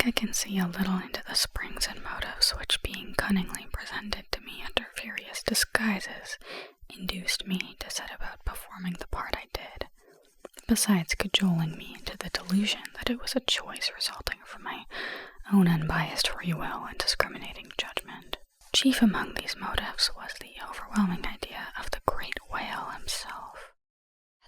think I can see a little into the springs and motives which, being cunningly presented to me under various disguises, induced me to set about performing the part I did, besides cajoling me into the delusion that it was a choice resulting from my own unbiased free will and discriminating judgment. Chief among these motives was the overwhelming idea of the great whale himself.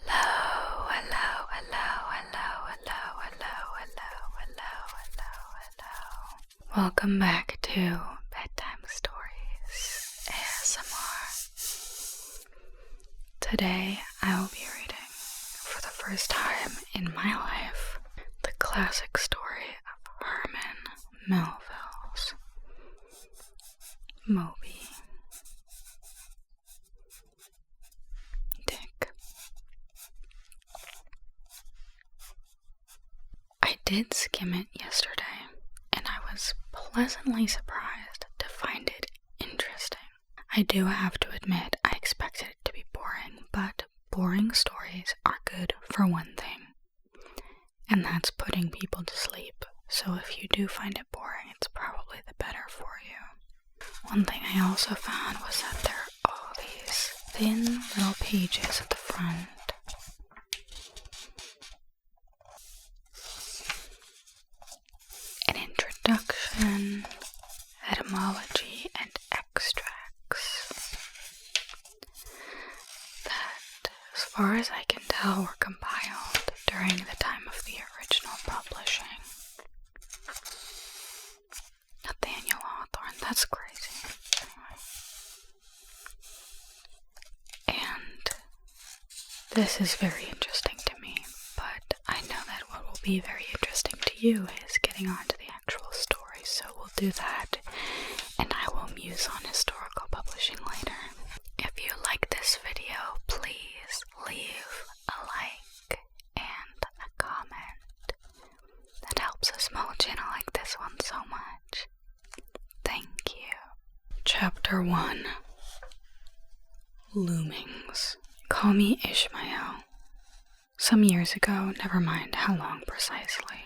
Hello, hello, hello, hello, hello, hello, hello, hello, hello, hello. Welcome back to Bedtime Stories ASMR. Today I will be reading, for the first time in my life, the classic story of Herman Melville's Moby Dick. I did skim it yesterday, and I was pleasantly surprised to find it interesting. I do have to admit I expected it to be boring, but boring stories are good for one thing, and that's putting people to sleep. So if you do find it boring, it's probably the better for you. One thing I also found was that there are all these thin little pages at the front. An introduction, etymology, and extracts that, as far as I can tell, were compiled during the time of the original publishing. Nathaniel Hawthorne, that's crazy. Anyway. And this is very interesting to me, but I know that what will be very interesting to you is getting on to the actual story, so we'll do that, and I will muse on historical publishing later. If you like this video, please leave a like and a comment. That helps a small channel like this one so much. Thank you. Chapter 1. Loomings. Call me Ishmael. Some years ago, never mind how long precisely,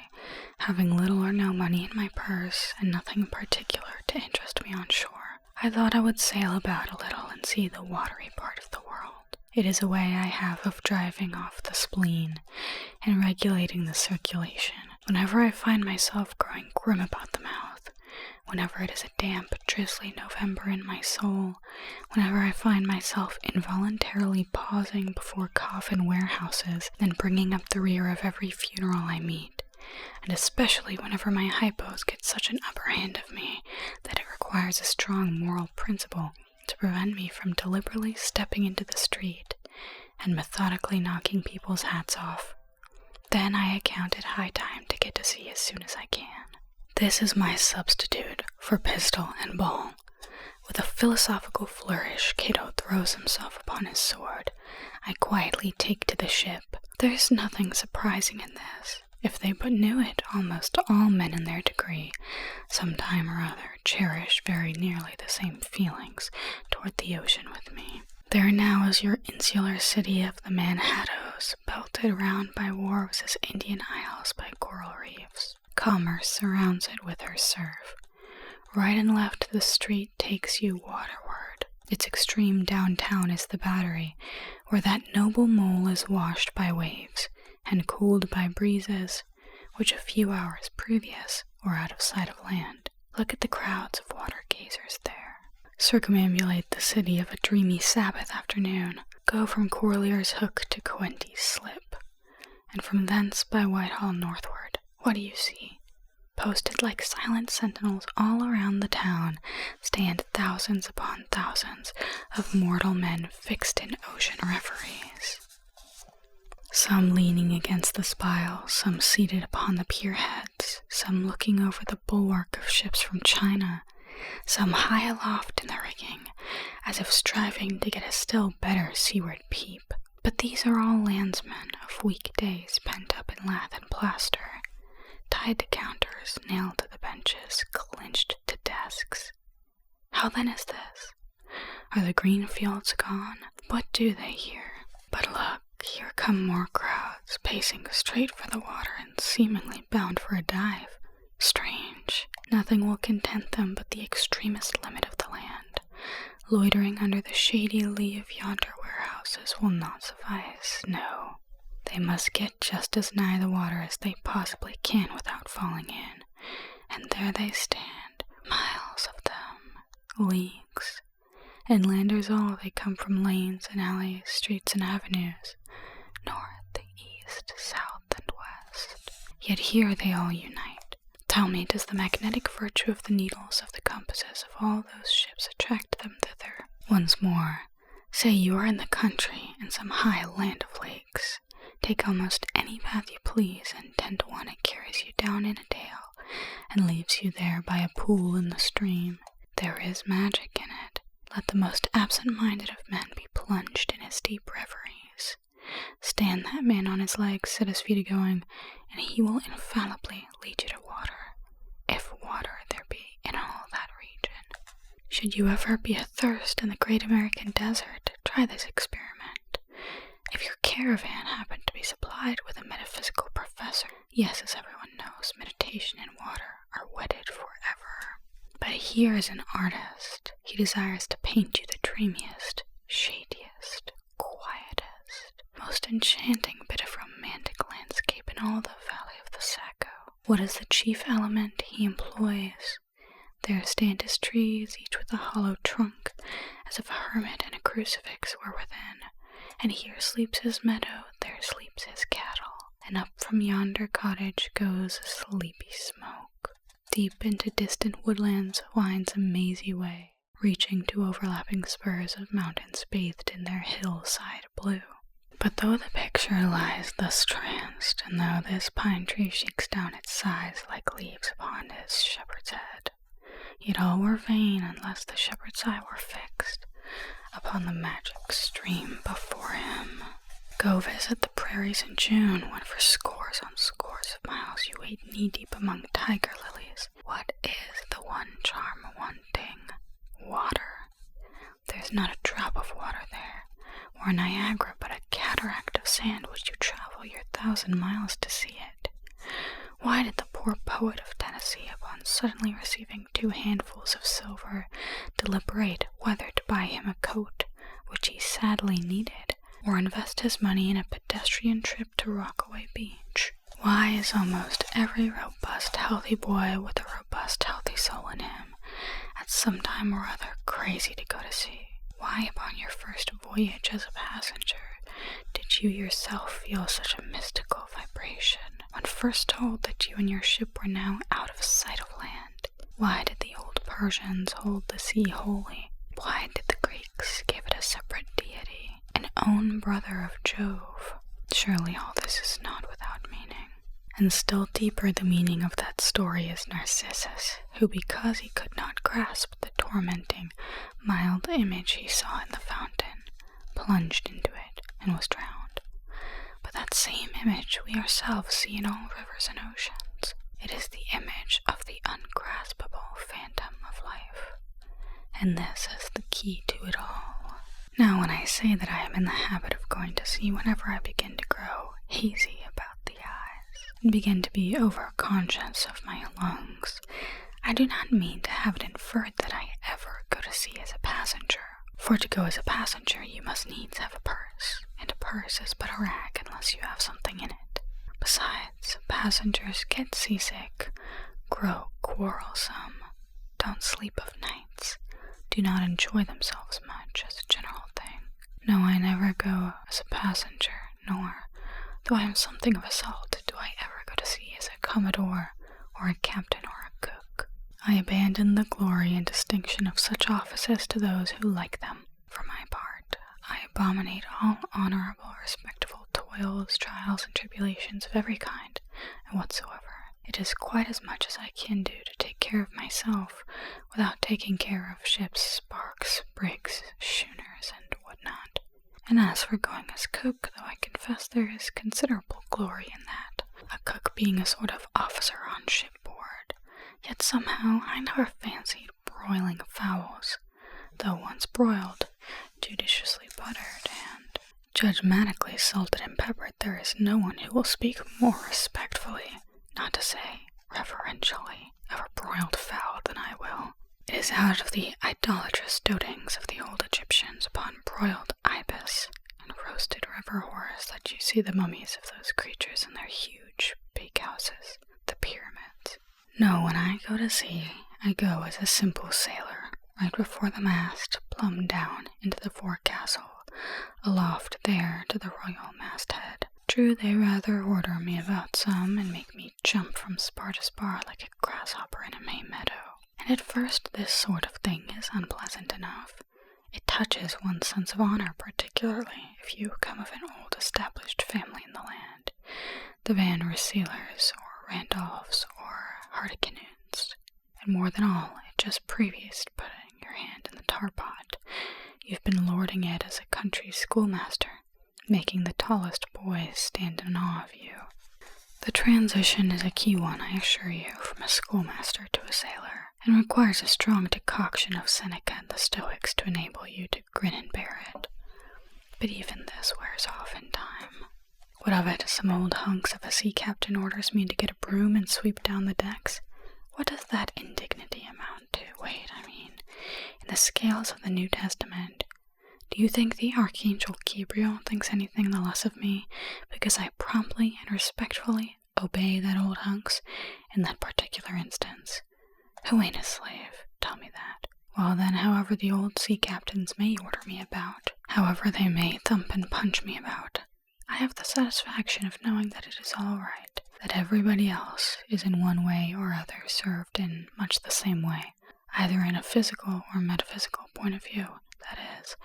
having little or no money in my purse and nothing in particular to interest me on shore, I thought I would sail about a little and see the watery part of the world. It is a way I have of driving off the spleen and regulating the circulation. Whenever I find myself growing grim about the mouth, whenever it is a damp, drizzly November in my soul, whenever I find myself involuntarily pausing before coffin warehouses and bringing up the rear of every funeral I meet, and especially whenever my hypos get such an upper hand of me that it requires a strong moral principle to prevent me from deliberately stepping into the street and methodically knocking people's hats off, then I account it high time to get to sea as soon as I can. This is my substitute for pistol and ball. With a philosophical flourish, Cato throws himself upon his sword. I quietly take to the ship. There's nothing surprising in this. If they but knew it, almost all men in their degree, some time or other, cherish very nearly the same feelings toward the ocean with me. There now is your insular city of the Manhattoes, belted round by wharves as Indian isles by coral reefs. Commerce surrounds it with her surf. Right and left the street takes you waterward. Its extreme downtown is the Battery, where that noble mole is washed by waves and cooled by breezes, which a few hours previous were out of sight of land. Look at the crowds of water gazers there. Circumambulate the city of a dreamy Sabbath afternoon. Go from Corlear's Hook to Coenties Slip, and from thence by Whitehall northward. What do you see? Posted like silent sentinels all around the town stand thousands upon thousands of mortal men fixed in ocean reveries. Some leaning against the spile, some seated upon the pier heads, some looking over the bulwark of ships from China, some high aloft in the rigging, as if striving to get a still better seaward peep. But these are all landsmen of weak days pent up in lath and plaster, tied to counters, nailed to the benches, clinched to desks. How then is this? Are the green fields gone? What do they here? But look, here come more crowds, pacing straight for the water and seemingly bound for a dive. Strange. Nothing will content them but the extremest limit of the land. Loitering under the shady lee of yonder warehouses will not suffice, no. They must get just as nigh the water as they possibly can without falling in, and there they stand, miles of them, leagues. Inlanders all, they come from lanes and alleys, streets and avenues, north, east, south, and west. Yet here they all unite. Tell me, does the magnetic virtue of the needles of the compasses of all those ships attract them thither? Once more, say you are in the country, in some high land of lakes. Take almost any path you please, and 10 to 1 it carries you down in a dale, and leaves you there by a pool in the stream. There is magic in it. Let the most absent-minded of men be plunged in his deep reveries. Stand that man on his legs, set his feet a-going, and he will infallibly lead you to water, if water there be in all that region. Should you ever be athirst in the great American desert, try this experiment. If your caravan happened to be supplied with a metaphysical professor, yes, as everyone knows, meditation and water are wedded forever. But here is an artist. He desires to paint you the dreamiest, shadiest, quietest, most enchanting bit of romantic landscape in all the valley of the Saco. What is the chief element he employs? There stand his trees, each with a hollow trunk, as if a hermit and a crucifix were within. And here sleeps his meadow, there sleeps his cattle, and up from yonder cottage goes a sleepy smoke. Deep into distant woodlands winds a mazy way, reaching to overlapping spurs of mountains bathed in their hillside blue. But though the picture lies thus tranced, and though this pine tree shakes down its sighs like leaves upon his shepherd's head, yet all were vain unless the shepherd's eye were fixed upon the magic stream before him. Go visit the prairies in June, when for scores on scores of miles you wade knee-deep among tiger lilies. What is the one charm wanting? Water. There's not a drop of water there, or Niagara, but a cataract of sand. Would you travel your 1,000 miles to see it? Why did the poor poet of Tennessee, upon suddenly receiving 2 handfuls of silver, deliberate whether to buy him a coat, which he sadly needed, or invest his money in a pedestrian trip to Rockaway Beach? Why is almost every robust, healthy boy with a robust, healthy soul in him, at some time or other, crazy to go to sea? Why, upon your first voyage as a passenger, did you yourself feel such a mystical vibration, when first told that you and your ship were now out of sight of land? Why did the old Persians hold the sea holy? Why did the Greeks give it a separate deity, an own brother of Jove? Surely all this is not without meaning. And still deeper the meaning of that story is Narcissus, who, because he could not grasp the tormenting, mild image he saw in the fountain, plunged into it and was drowned. But that same image we ourselves see in all rivers and oceans. It is the image of the ungraspable phantom of life. And this is the key to it all. Now, when I say that I am in the habit of going to sea whenever I begin to grow hazy about the eyes, and begin to be over-conscious of my lungs, I do not mean to have it inferred that I ever go to sea as a passenger. For to go as a passenger you must needs have a purse, and a purse is but a rag unless you have something in it. Besides, passengers get seasick, grow quarrelsome, don't sleep of nights, do not enjoy themselves much as a general thing. No, I never go as a passenger, nor, though I am something of a salt, do I ever go to sea as a commodore, or a captain, or a cook. I abandon the glory and distinction of such offices to those who like them. For my part, I abominate all honorable, respectable toils, trials, and tribulations of every kind and whatsoever. It is quite as much as I can do to take care of myself without taking care of ships, barks, brigs, schooners, and whatnot. And as for going as cook, though I confess there is considerable glory in that, a cook being a sort of officer on shipboard, yet somehow I never fancied broiling fowls, though once broiled, judiciously buttered, and judgmatically salted and peppered, there is no one who will speak more respectfully, not to say reverentially, of a broiling broiled fowl than I will. It is out of the idolatrous dotings of the old Egyptians upon broiled ibis and roasted river horse that you see the mummies of those creatures in their huge big houses, the pyramids. No, when I go to sea, I go as a simple sailor, right before the mast, plumb down into the forecastle, aloft there to the royal masthead. True, they rather order me about some and make me jump from spar to spar like a grasshopper in a May meadow. And at first this sort of thing is unpleasant enough. It touches one's sense of honor, particularly if you come of an old established family in the land, the Van Rensselaers or Randolphs or Hardicanutes. And more than all, it just previous to putting your hand in the tar pot, you've been lording it as a country schoolmaster, making the tallest boys stand in awe of you. The transition is a key one, I assure you, from a schoolmaster to a sailor, and requires a strong decoction of Seneca and the Stoics to enable you to grin and bear it. But even this wears off in time. What of it? Some old hunks of a sea captain orders me to get a broom and sweep down the decks. What does that indignity amount to? Wait, in the scales of the New Testament, do you think the Archangel Gabriel thinks anything the less of me because I promptly and respectfully obey that old hunks in that particular instance? Who ain't a slave? Tell me that. Well then, however the old sea captains may order me about, however they may thump and punch me about, I have the satisfaction of knowing that it is all right, that everybody else is in one way or other served in much the same way, either in a physical or metaphysical point of view, that is.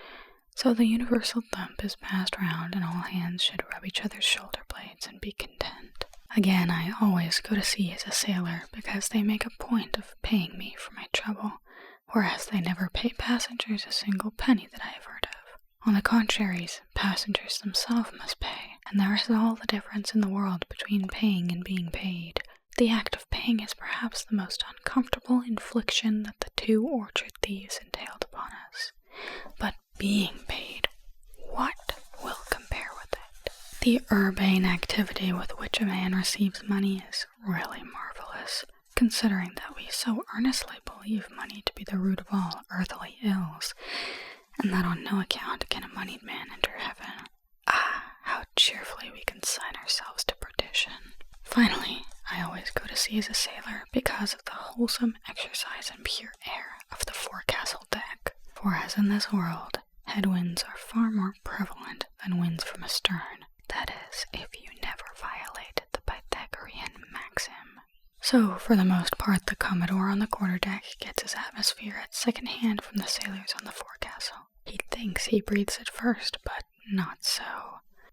So the universal thump is passed round, and all hands should rub each other's shoulder blades and be content. Again, I always go to sea as a sailor, because they make a point of paying me for my trouble, whereas they never pay passengers a single penny that I have heard of. On the contrary, passengers themselves must pay, and there is all the difference in the world between paying and being paid. The act of paying is perhaps the most uncomfortable infliction that the 2 orchard thieves entailed upon us. But being paid, what will compare with it? The urbane activity with which a man receives money is really marvelous, considering that we so earnestly believe money to be the root of all earthly ills, and that on no account can a moneyed man enter heaven. Ah, how cheerfully we consign ourselves to perdition. Finally, I always go to sea as a sailor because of the wholesome exercise and pure air of the forecastle deck. For as in this world, headwinds are far more prevalent than winds from astern. That is, if you never violate the Pythagorean maxim. So, for the most part, the Commodore on the quarterdeck gets his atmosphere at second hand from the sailors on the forecastle. He thinks he breathes it first, but not so.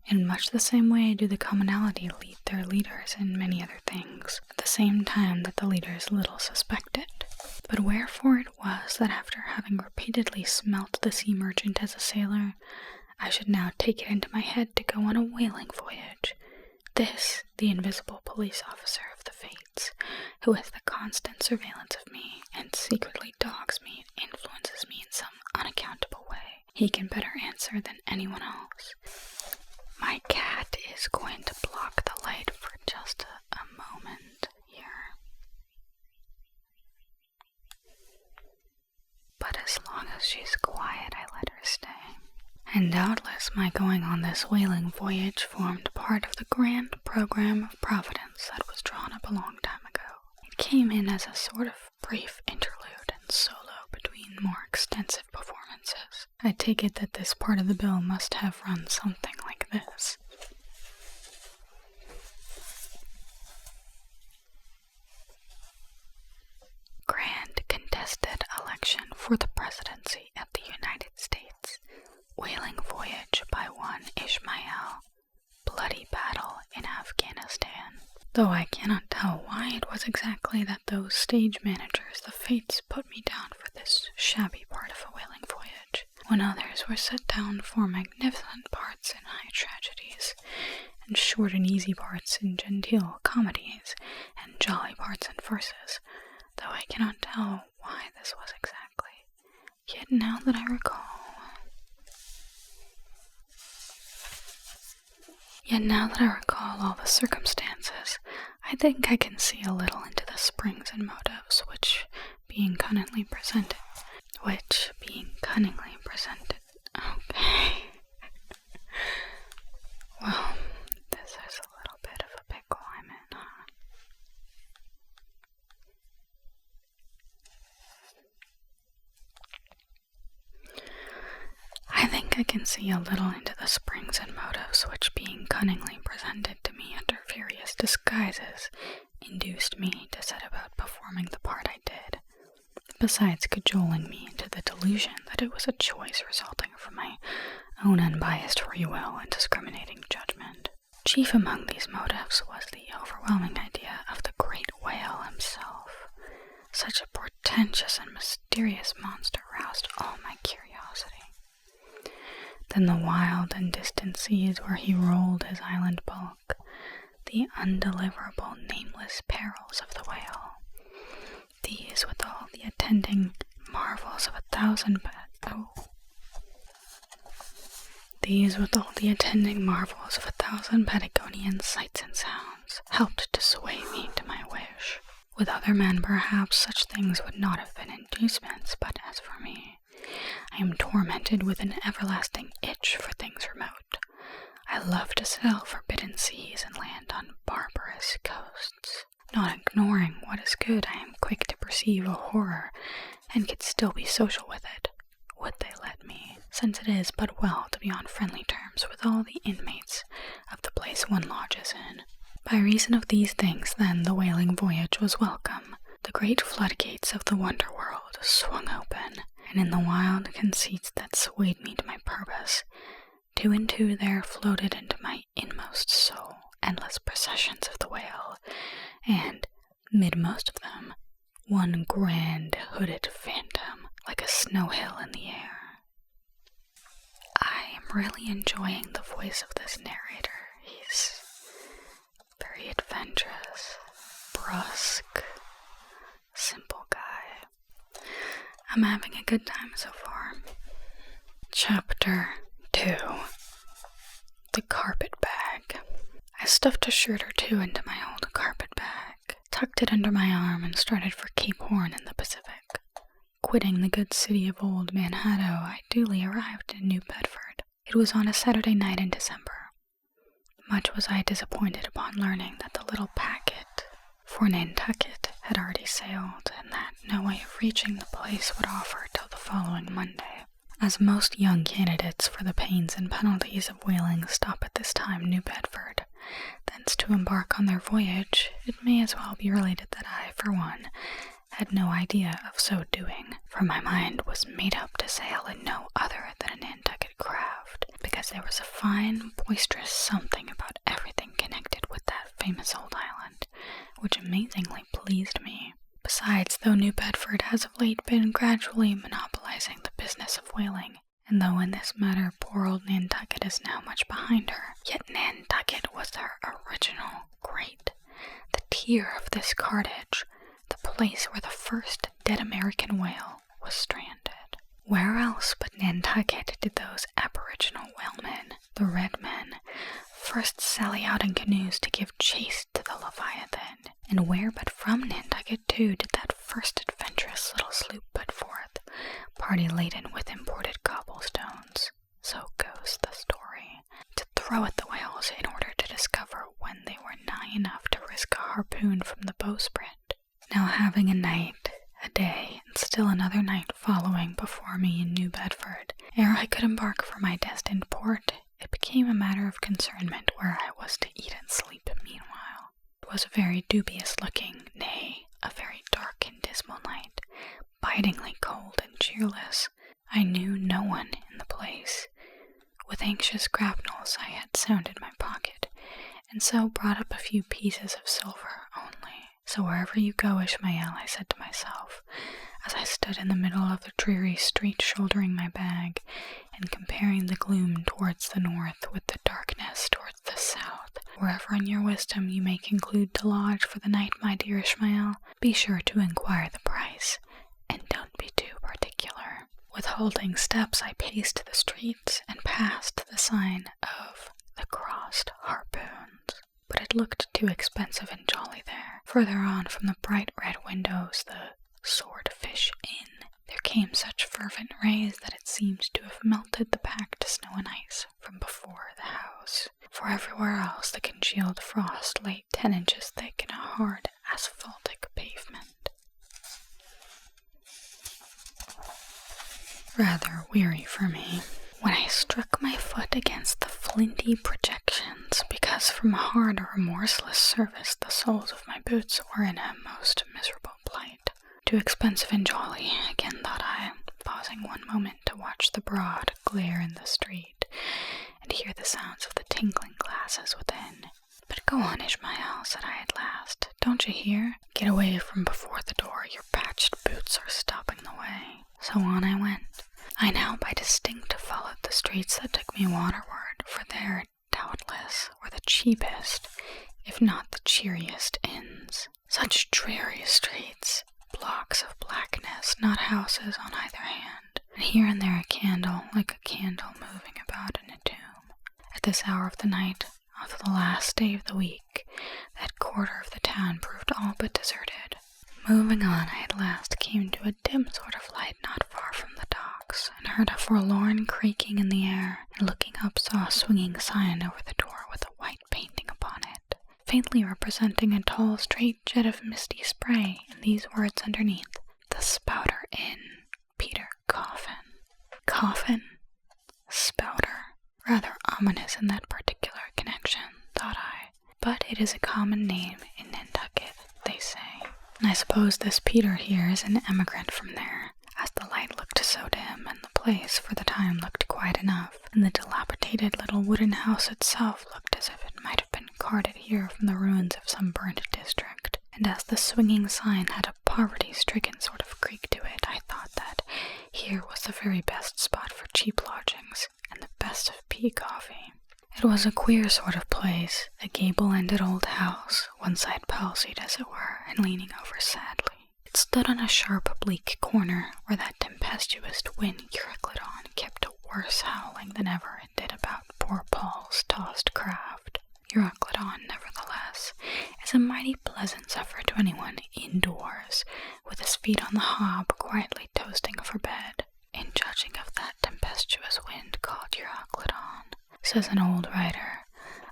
In much the same way do the commonalty lead their leaders in many other things, at the same time that the leaders little suspect it. But wherefore it was that after having repeatedly smelt the sea merchant as a sailor, I should now take it into my head to go on a whaling voyage. This, the invisible police officer of the fates, who has the constant surveillance of me, and secretly dogs me and influences me in some unaccountable way, he can better answer than anyone else. My cat is going to block the light for just a moment here. But as long as she's quiet, I let her stay. And doubtless my going on this whaling voyage formed part of the grand program of Providence that was drawn up a long time ago. It came in as a sort of brief interlude and solo between more extensive performances. I take it that this part of the bill must have run something like this. Grand contested election for the presidency of the United States. Whaling voyage by one Ishmael. Bloody battle in Afghanistan. Though I cannot tell why it was exactly that those stage managers, the fates, put me down for this shabby part of a whaling voyage, when others were set down for magnificent parts in high tragedies, and short and easy parts in genteel comedies, and jolly parts in farces, though I cannot tell why this was exactly. Yet now that I recall all the circumstances, I think I can see a little into the springs and motives which being cunningly presented. Which, being cunningly presented. Okay. Well, this is a little bit of a pickle I'm in, huh? I think I can see a little into the springs and motives which, being cunningly presented to me under various disguises, induced me to set about performing the part I did, besides cajoling me into the delusion that it was a choice resulting from my own unbiased free will and discriminating judgment. Chief among these motives was the overwhelming idea of the great whale himself. Such a portentous and mysterious monster roused all my curiosity. Then the wild and distant seas where he rolled his island bulk, the undeliverable nameless perils of the whale, these with all the attending marvels of a thousand Patagonian sights and sounds, helped to sway me to my wish. With other men, perhaps, such things would not have been inducements, but as for me, I am tormented with an everlasting itch for things remote. I love to sail forbidden seas and land on barbarous coasts. Not ignoring what is good, I am quick to perceive a horror, and could still be social with it, would they let me, since it is but well to be on friendly terms with all the inmates of the place one lodges in. By reason of these things, then, the whaling voyage was welcome. The great floodgates of the wonder world swung open, and in the wild conceits that swayed me to my purpose, two and two there floated into my inmost soul endless processions of the whale, and, mid most of them, one grand hooded phantom, like a snow hill in the air. I am really enjoying the voice of this narrator. He's very adventurous, brusque, simple guy. I'm having a good time so far. Chapter 2. The Carpet Bag. I stuffed a shirt or two into my old carpet bag, tucked it under my arm, and started for Cape Horn in the Pacific. Quitting the good city of old Manhattan, I duly arrived in New Bedford. It was on a Saturday night in December. Much was I disappointed upon learning that the little packet for Nantucket had already sailed, and that no way of reaching the place would offer till the following Monday. As most young candidates for the pains and penalties of whaling stop at this time New Bedford, thence to embark on their voyage, it may as well be related that I, for one, had no idea of so doing, for my mind was made up to sail in no other than a Nantucket craft, because there was a fine, boisterous something about everything connected with that famous old island, which amazingly pleased me. Besides, though New Bedford has of late been gradually monopolizing the business of whaling, and though in this matter poor old Nantucket is now much behind her, yet Nantucket was her original great, the tier of this cartage, the place where the first dead American whale was stranded. Where else but Nantucket did those aboriginal whalemen, the red men, first sally out in canoes to give chase to the Leviathan? And where but from Nantucket, too, did that first adventurous little sloop put forth, party laden with imported cobblestones? So goes the story. To throw at the whales in order to discover when they were nigh enough to risk a harpoon from the bowsprit. Now having a night, a day, and still another night following before me in New Bedford, ere I could embark for my destined port, it became a matter of concernment where I was to eat and sleep meanwhile. It was a very dubious-looking, nay, a very dark and dismal night, bitingly cold and cheerless. I knew no one in the place. With anxious grapnels I had sounded my pocket, and so brought up a few pieces of silver only. So wherever you go, Ishmael, I said to myself, as I stood in the middle of the dreary street shouldering my bag, and comparing the gloom towards the north with the darkness towards the south, wherever in your wisdom you may conclude to lodge for the night, my dear Ishmael, be sure to inquire the price, and don't be too particular. With halting steps I paced the streets, and passed the sign of the Crossed Harpoons. But it looked too expensive and jolly there. Further on from the bright red windows, the swordfish inn. There came such fervent rays that it seemed to have melted the packed snow and ice from before the house, for everywhere else the congealed frost lay 10 inches thick in a hard asphaltic pavement. Rather weary for me, when I struck my foot against the flinty projections, because from hard remorseless service the soles of my boots were in a most miserable plight. Too expensive and jolly, again thought I, pausing one moment to watch the broad glare in the street, and hear the sounds of the tinkling glasses within. But go on, Ishmael, said I at last. Don't you hear? Get away from before the door, your patched boots are stopping the way. So on I went. I now by distinct followed the streets that took me waterward, for there, doubtless, were the cheapest, if not the cheeriest inns. Such dreary streets, blocks of blackness, not houses on either hand, and here and there a candle, like a candle moving about in a tomb. At this hour of the night, of the last day of the week, that quarter of the town proved all but deserted. Moving on, I at last came to a dim sort of light not far from the docks, and heard a forlorn creaking in the air, and looking up saw a swinging sign over the door with a white painting upon it, faintly representing a tall straight jet of misty spray, and these words underneath: The Spouter Inn, Peter Coffin. Coffin? Spouter? Rather ominous in that particular connection, thought I. But it is a common name in Nantucket, they say. And I suppose this Peter here is an emigrant from there, as the light looked so dim, and the place for the time looked quiet enough, and the dilapidated little wooden house itself looked as if it might have been carted here from the ruins of some burnt district. And as the swinging sign had a poverty-stricken sort of creak to it, I thought that here was the very best spot for cheap lodgings, and the best of pea coffee. It was a queer sort of place, a gable-ended old house, one side palsied as it were, and leaning over sadly. It stood on a sharp, bleak corner, where that tempestuous wind Euroclydon kept a worse howling than ever it did about poor Paul's tossed craft. Euroclydon, nevertheless, is a mighty pleasant supper to anyone indoors, with his feet on the hob, quietly toasting for bed. In judging of that tempestuous wind called Euroclydon, says an old writer,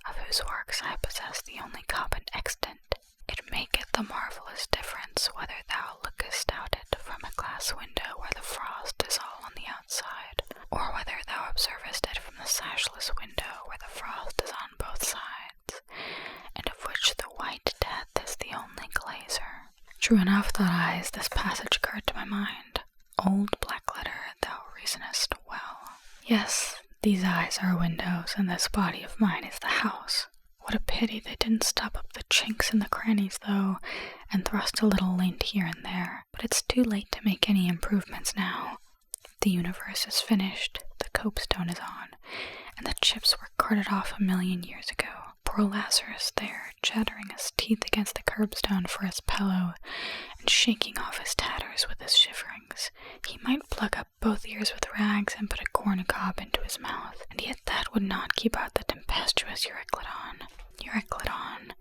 of whose works I possess the only copy extant, it maketh the marvellous difference whether thou lookest out it from a glass window where the frost is all on the outside, or whether thou observest it from the sashless window where the frost is on both sides, and of which the white death is the only glazer. True enough, thought I, as this passage occurred to my mind. Old Blackletter, thou reasonest well. Yes, these eyes are windows, and this body of mine is the house. What a pity they didn't stop up the chinks in the crannies, though, and thrust a little lint here and there. But it's too late to make any improvements now. The universe is finished, the copestone is on, and the chips were carted off 1,000,000 years ago. Poor Lazarus there, chattering his teeth against the curbstone for his pillow, and shaking off his tatters with his shiverings. He might plug up both ears with rags and put a corn cob into his mouth, and yet that would not keep out the tempestuous Euroclydon. Euroclydon,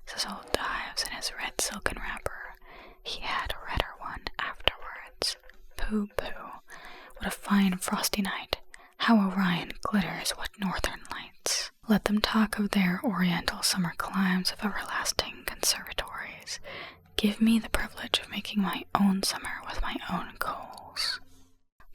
says old Dives in his red silken wrapper. He had a redder one afterwards. Pooh-pooh, what a fine frosty night. How Orion glitters, what northern lights. Let them talk of their oriental summer climes of everlasting conservatories. Give me the privilege of making my own summer with my own coals.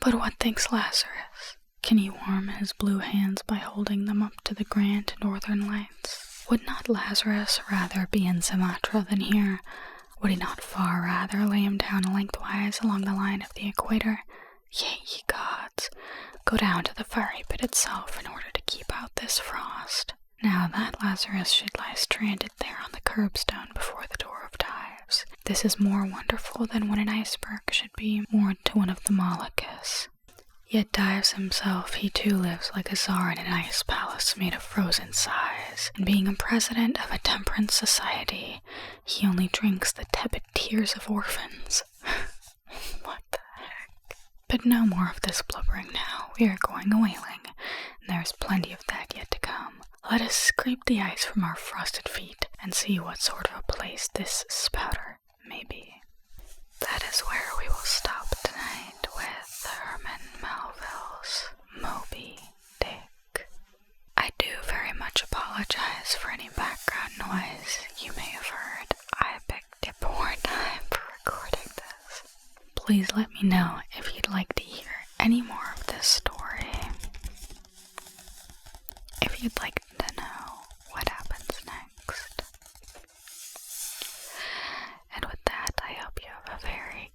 But what thinks Lazarus? Can he warm his blue hands by holding them up to the grand northern lights? Would not Lazarus rather be in Sumatra than here? Would he not far rather lay him down lengthwise along the line of the equator? Yea, ye gods, go down to the fiery pit itself in order to keep out this frost. Now that Lazarus should lie stranded there on the curbstone before the door of Dives, this is more wonderful than when an iceberg should be moored to one of the Moluccas. Yet Dives himself, he too lives like a czar in an ice palace made of frozen sighs, and being a president of a temperance society, he only drinks the tepid tears of orphans. What the heck? But no more of this blubbering now. We are going a whaling, and there is plenty of that yet to come. Let us scrape the ice from our frosted feet, and see what sort of a place this Spouter may be. That is where please let me know if you'd like to hear any more of this story. If you'd like to know what happens next. And with that, I hope you have a very